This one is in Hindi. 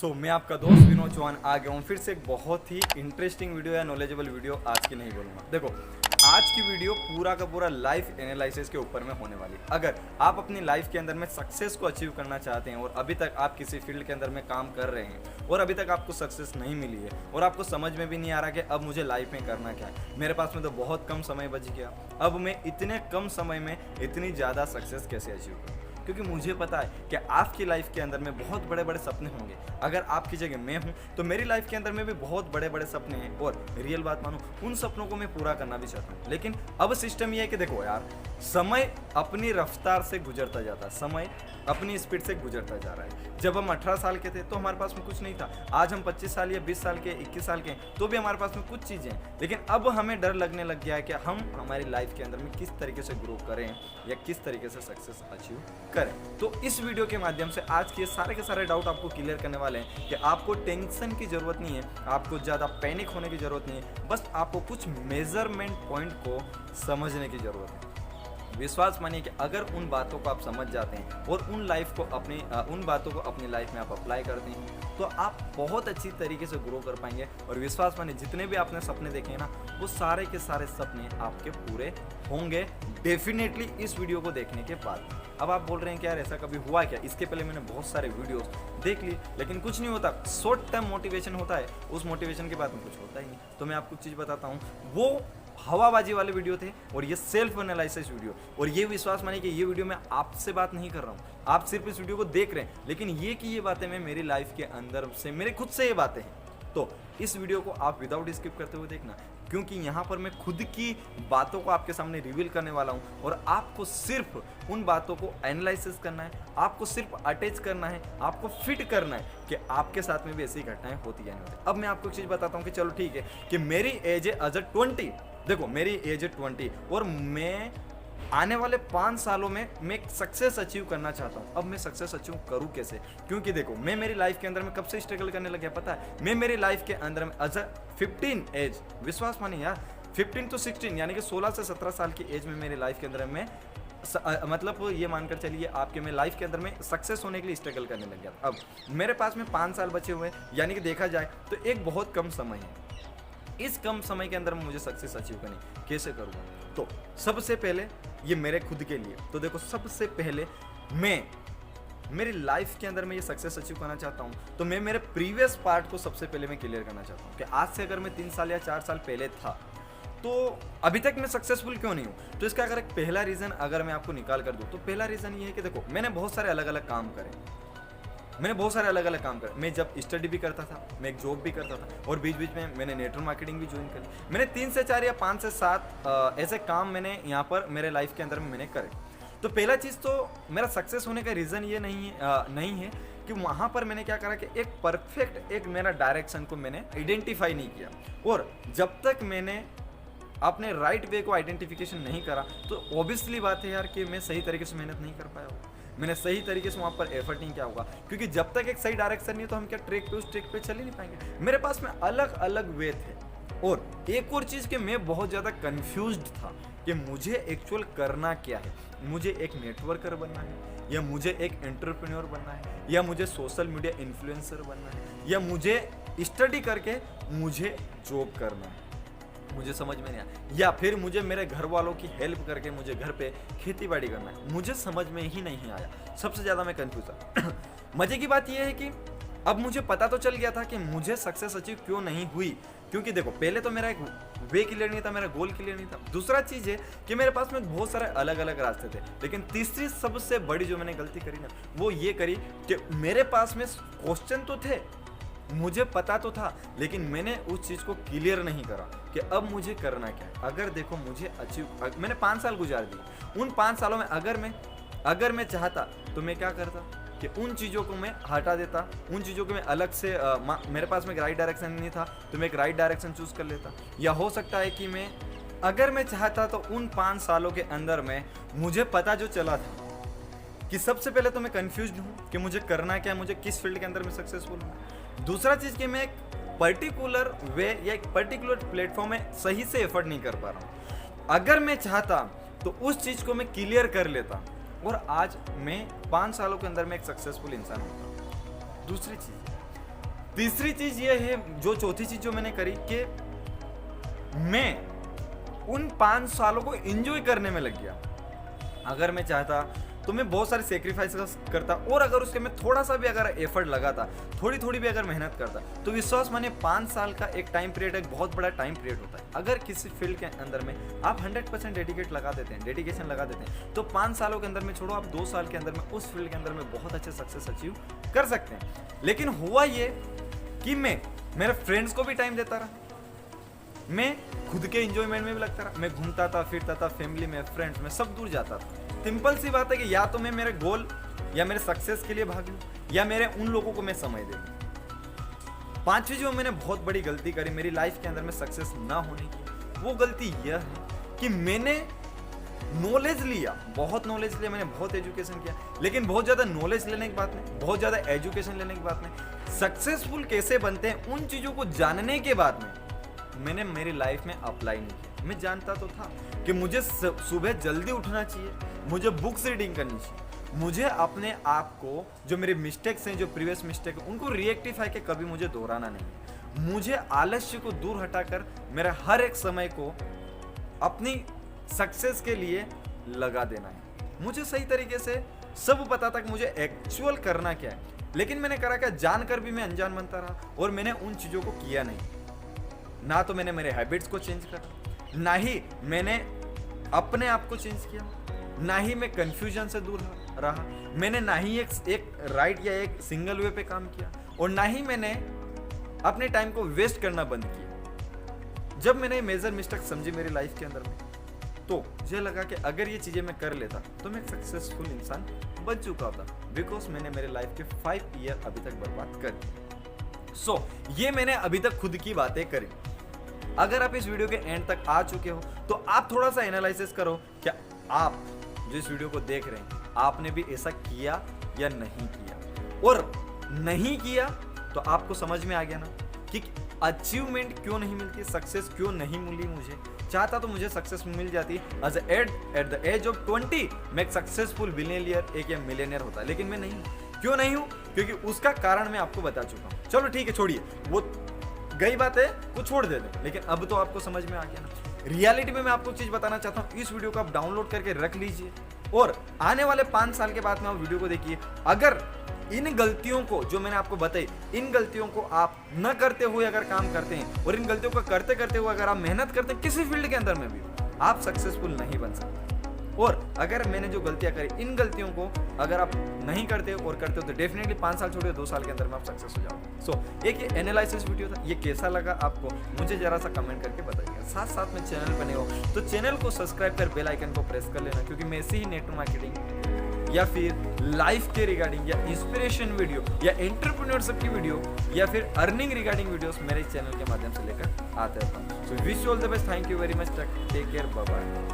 मैं आपका दोस्त विनोद चौहान आ गया हूँ फिर से एक बहुत ही इंटरेस्टिंग वीडियो या नॉलेजेबल वीडियो आज की नहीं बोलूँगा। देखो, आज की वीडियो पूरा का पूरा लाइफ एनालिसिस के ऊपर में होने वाली है। अगर आप अपनी लाइफ के अंदर में सक्सेस को अचीव करना चाहते हैं और अभी तक आप किसी फील्ड के अंदर में काम कर रहे हैं और अभी तक आपको सक्सेस नहीं मिली है और आपको समझ में भी नहीं आ रहा कि अब मुझे लाइफ में करना क्या है, मेरे पास में तो बहुत कम समय बच गया, अब मैं इतने कम समय में इतनी ज़्यादा सक्सेस कैसे अचीव करूँ। क्योंकि मुझे पता है कि आपकी लाइफ के अंदर में बहुत बड़े बड़े सपने होंगे। अगर आपकी जगह मैं हूँ तो मेरी लाइफ के अंदर में भी बहुत बड़े बड़े सपने हैं और रियल बात मानो उन सपनों को मैं पूरा करना भी चाहता हूँ। लेकिन अब सिस्टम ये है कि देखो यार, समय अपनी रफ्तार से गुजरता जाता है, समय अपनी स्पीड से गुजरता जा रहा है। जब हम 18 साल के थे तो हमारे पास में कुछ नहीं था, आज हम 25 साल या 20 साल के 21 साल के हैं तो भी हमारे पास में कुछ चीज़ें हैं। लेकिन अब हमें डर लगने लग गया है कि हम हमारी लाइफ के अंदर में किस तरीके से ग्रो करें या किस तरीके से सक्सेस अचीव करें। तो इस वीडियो के माध्यम से आज के सारे डाउट आपको क्लियर करने वाले हैं कि आपको टेंशन की जरूरत नहीं है, आपको ज़्यादा पैनिक होने की जरूरत नहीं है, बस आपको कुछ मेजरमेंट पॉइंट को समझने की जरूरत है। विश्वास मानिए कि अगर उन बातों को आप समझ जाते हैं और उन बातों को अपनी लाइफ में आप अप्लाई करते हैं तो आप बहुत अच्छी तरीके से ग्रो कर पाएंगे। और विश्वास मानिए जितने भी आपने सपने देखे हैं ना, वो सारे के सारे सपने आपके पूरे होंगे डेफिनेटली इस वीडियो को देखने के बाद। अब आप बोल रहे हैं कि यार ऐसा कभी हुआ क्या, इसके पहले मैंने बहुत सारे वीडियोस देख लिए लेकिन कुछ नहीं होता। शॉर्ट टर्म मोटिवेशन होता है, उस मोटिवेशन के बाद में कुछ होता ही नहीं। तो मैं आपको चीज़ बताता हूँ, वो हवाबाजी वाले वीडियो थे और ये सेल्फ एनालिसिस वीडियो। और ये विश्वास मानिए कि ये वीडियो मैं आपसे बात नहीं कर रहा हूँ, आप सिर्फ इस वीडियो को देख रहे हैं, लेकिन ये बातें मैं मेरी लाइफ के अंदर से मेरे खुद से ये बातें हैं। तो इस वीडियो को आप विदाउट स्किप करते हुए देखना, क्योंकि यहाँ पर मैं खुद की बातों को आपके सामने रिवील करने वाला हूँ और आपको सिर्फ उन बातों को एनालिसिस करना है, आपको सिर्फ अटैच करना है, आपको फिट करना है कि आपके साथ में भी ऐसी घटनाएं होती या नहीं होती। अब मैं आपको एक चीज़ बताता हूँ कि चलो ठीक है कि मेरी एज है एज 20, देखो मेरी एज है 20 और मैं आने वाले 5 सालों में मैं सक्सेस अचीव करना चाहता हूँ। अब मैं सक्सेस अचीव करूँ कैसे, क्योंकि देखो मैं मेरी लाइफ के अंदर में कब से स्ट्रगल करने लग गया पता है। मैं मेरी लाइफ के अंदर में एज 15 एज, विश्वास मानिए यार 15 to 16 यानी कि 16 से 17 साल की एज में मेरी लाइफ के अंदर में मतलब ये मानकर चलिए आपके मैं लाइफ के अंदर में सक्सेस होने के लिए स्ट्रगल करने लग गया। अब मेरे पास में 5 साल बचे हुए हैं, यानी कि देखा जाए तो एक बहुत कम समय है। इस कम समय के अंदर मुझे सक्सेस अचीव करनी कैसे करूँगा, तो सबसे पहले ये मेरे खुद के लिए, तो देखो सबसे पहले मैं मेरी लाइफ के अंदर मैं ये सक्सेस अचीव करना चाहता हूँ तो मैं मेरे प्रीवियस पार्ट को सबसे पहले मैं क्लियर करना चाहता हूँ कि आज से अगर मैं 3 साल या 4 साल पहले था तो अभी तक मैं सक्सेसफुल क्यों नहीं हूँ। तो इसका अगर एक पहला रीज़न अगर मैं आपको निकाल कर दूँ तो पहला रीज़न ये है कि देखो मैंने बहुत सारे अलग अलग काम करे, मैं जब स्टडी भी करता था, मैं एक जॉब भी करता था और बीच बीच में मैंने नेटवर्क मार्केटिंग भी ज्वाइन करी। मैंने 3 से 4 या 5 से 7 ऐसे काम मैंने यहाँ पर मेरे लाइफ के अंदर में मैंने करे। तो पहला चीज़ तो मेरा सक्सेस होने का रीज़न ये नहीं है कि वहाँ पर मैंने क्या करा कि एक परफेक्ट एक मेरा डायरेक्शन को मैंने आइडेंटिफाई नहीं किया। और जब तक मैंने अपने राइट वे को आइडेंटिफिकेशन नहीं करा तो ऑब्वियसली बात है यार कि मैं सही तरीके से मेहनत नहीं कर पाया होगा, मैंने सही तरीके से वहाँ पर एफर्ट नहीं किया होगा। क्योंकि जब तक एक सही डायरेक्शन नहीं तो हम क्या उस ट्रैक पे चल ही नहीं पाएंगे। मेरे पास में अलग अलग वे थे। और एक और चीज़ कि मैं बहुत ज़्यादा कन्फ्यूज्ड था कि मुझे एक्चुअल करना क्या है, मुझे एक नेटवर्कर बनना है या मुझे एक एंटरप्रेन्योर बनना है या मुझे सोशल मीडिया इन्फ्लुएंसर बनना है या मुझे स्टडी करके मुझे जॉब करना है, मुझे समझ में नहीं आया, या फिर मुझे मेरे घर वालों की हेल्प करके मुझे घर पे खेती बाड़ी करना है, मुझे समझ में ही नहीं आया। सबसे ज़्यादा मैं कंफ्यूज था। मज़े की बात यह है कि अब मुझे पता तो चल गया था कि मुझे सक्सेस अचीव क्यों नहीं हुई, क्योंकि देखो पहले तो मेरा एक वे क्लियर नहीं था, मेरा गोल क्लियर नहीं था। दूसरा चीज़ है कि मेरे पास में बहुत सारे अलग अलग रास्ते थे। लेकिन तीसरी सबसे बड़ी जो मैंने गलती करी ना वो ये करी कि मेरे पास में क्वेश्चन तो थे, मुझे पता तो था, लेकिन मैंने उस चीज़ को क्लियर नहीं करा कि अब मुझे करना क्या है। अगर देखो मुझे मैंने 5 साल गुजार दिए, उन 5 सालों में अगर मैं चाहता तो मैं क्या करता कि उन चीज़ों को मैं हटा देता, उन चीज़ों को मैं अलग से मेरे पास में एक राइट डायरेक्शन नहीं था तो मैं एक राइट डायरेक्शन चूज़ कर लेता। या हो सकता है कि अगर मैं चाहता तो उन 5 सालों के अंदर में मुझे पता जो चला था कि सबसे पहले तो मैं कंफ्यूज्ड हूँ कि मुझे करना क्या है, मुझे किस फील्ड के अंदर में सक्सेसफुल हूँ। दूसरा चीज़ कि मैं एक पर्टिकुलर वे या एक पर्टिकुलर प्लेटफॉर्म में सही से एफर्ट नहीं कर पा रहा हूँ। अगर मैं चाहता तो उस चीज़ को मैं क्लियर कर लेता और आज मैं 5 सालों के अंदर में एक सक्सेसफुल इंसान होता। दूसरी चीज़ तीसरी चीज ये है, जो चौथी चीज जो मैंने करी कि मैं उन 5 सालों को एंजॉय करने में लग गया। अगर मैं चाहता तो मैं बहुत सारे सेक्रीफाइस करता, और अगर उसके मैं थोड़ा सा भी अगर एफर्ट लगाता, थोड़ी भी अगर मेहनत करता, तो विश्वास मानिए 5 साल का एक टाइम पीरियड, एक बहुत बड़ा टाइम पीरियड होता है। अगर किसी फील्ड के अंदर में आप 100% डेडिकेशन लगा देते हैं, तो 5 सालों के अंदर में छोड़ो, आप 2 साल के अंदर में उस फील्ड के अंदर में बहुत अच्छे सक्सेस अचीव कर सकते हैं। लेकिन हुआ ये कि मैं मेरे फ्रेंड्स को भी टाइम देता रहा, मैं खुद के एंजॉयमेंट में भी लगता रहा, मैं घूमता था, फिरता था, फैमिली में, फ्रेंड्स में, सब दूर जाता था। सिंपल सी बात है कि या तो मैं मेरे गोल या मेरे सक्सेस के लिए भाग लूं, या मेरे उन लोगों को मैं समय दे दूं। 5वीं जो मैंने बहुत बड़ी गलती करी मेरी लाइफ के अंदर में सक्सेस ना होने की, वो गलती यह है कि मैंने नॉलेज लिया, बहुत नॉलेज लिया, मैंने बहुत एजुकेशन किया, लेकिन बहुत ज़्यादा नॉलेज लेने की बात नहीं, बहुत ज़्यादा एजुकेशन लेने की बात नहीं, सक्सेसफुल कैसे बनते हैं उन चीज़ों को जानने के बाद में मैंने मेरी लाइफ में अप्लाई नहीं किया। मैं जानता तो था कि मुझे सुबह जल्दी उठना चाहिए, मुझे बुक्स रीडिंग करनी चाहिए, मुझे अपने आप को जो मेरे मिस्टेक्स हैं, जो प्रीवियस मिस्टेक है, उनको रिएक्टिफाई के कभी मुझे दोहराना नहीं है। मुझे आलस्य को दूर हटाकर मेरा हर एक समय को अपनी सक्सेस के लिए लगा देना है। मुझे सही तरीके से सब पता था कि मुझे एक्चुअल करना क्या है, लेकिन मैंने करा क्या, जानकर भी मैं अनजान बनता रहा और मैंने उन चीज़ों को किया नहीं। ना तो मैंने मेरे हैबिट्स को चेंज करा, ना ही मैंने अपने आप को चेंज किया, ना ही मैं कंफ्यूजन से दूर रहा, मैंने ना ही एक राइट या एक सिंगल वे पे काम किया, और ना ही मैंने अपने टाइम को वेस्ट करना बंद किया। जब मैंने मेजर मिस्टेक समझी मेरी लाइफ के अंदर में, तो मुझे लगा कि अगर ये चीज़ें मैं कर लेता तो मैं एक सक्सेसफुल इंसान बन चुका होता, बिकॉज मैंने मेरे लाइफ के 5 ईयर अभी तक बर्बाद कर दिए। सो ये मैंने अभी तक खुद की बातें करी। अगर आप इस वीडियो के एंड तक आ चुके हो तो आप थोड़ा सा एनालिसिस करो, क्या आप जो इस वीडियो को देख रहे हैं आपने भी ऐसा किया या नहीं किया, और नहीं किया तो आपको समझ में आ गया ना कि अचीवमेंट क्यों नहीं मिलती, सक्सेस क्यों नहीं मिली। मुझे चाहता तो मुझे सक्सेस मिल जाती एट द एज ऑफ 20 मैं एक सक्सेसफुल बिलियनियर, एक या मिलियनियर होता, लेकिन मैं नहीं हूं। क्यों नहीं हूं? क्योंकि उसका कारण मैं आपको बता चुका हूं। चलो ठीक है, छोड़िए, वो गई बात है, वो छोड़ दे दें, लेकिन अब तो आपको समझ में आ गया ना। रियलिटी में मैं आपको चीज बताना चाहता हूं, इस वीडियो को आप डाउनलोड करके रख लीजिए और आने वाले 5 साल के बाद में आप वीडियो को देखिए। अगर इन गलतियों को जो मैंने आपको बताई, इन गलतियों को आप न करते हुए अगर काम करते हैं, और इन गलतियों को करते करते हुए अगर आप मेहनत करते हैं किसी फील्ड के अंदर में भी, आप सक्सेसफुल नहीं बन सकते। और अगर मैंने जो गलतियां करी, इन गलतियों को अगर आप नहीं करते हो और करते हो तो डेफिनेटली 5 साल छोड़िए, 2 साल के अंदर में आप सक्सेस हो जाओगे। सो एक ये एनालिसिस वीडियो था, ये कैसा लगा आपको मुझे जरा सा कमेंट करके बताइएगा। साथ साथ में चैनल बने हो तो चैनल को सब्सक्राइब कर बेल आइकन को प्रेस कर लेना, क्योंकि मैं ऐसे ही नेटवर्क मार्केटिंग या फिर लाइफ के रिगार्डिंग या इंस्पिरेशन वीडियो या एंटरप्रेन्योरशिप की वीडियो या फिर अर्निंग रिगार्डिंग वीडियोस मेरे चैनल के माध्यम से लेकर आते रहता हूँ। So wish you all the best, thank you very much, take care, bye bye.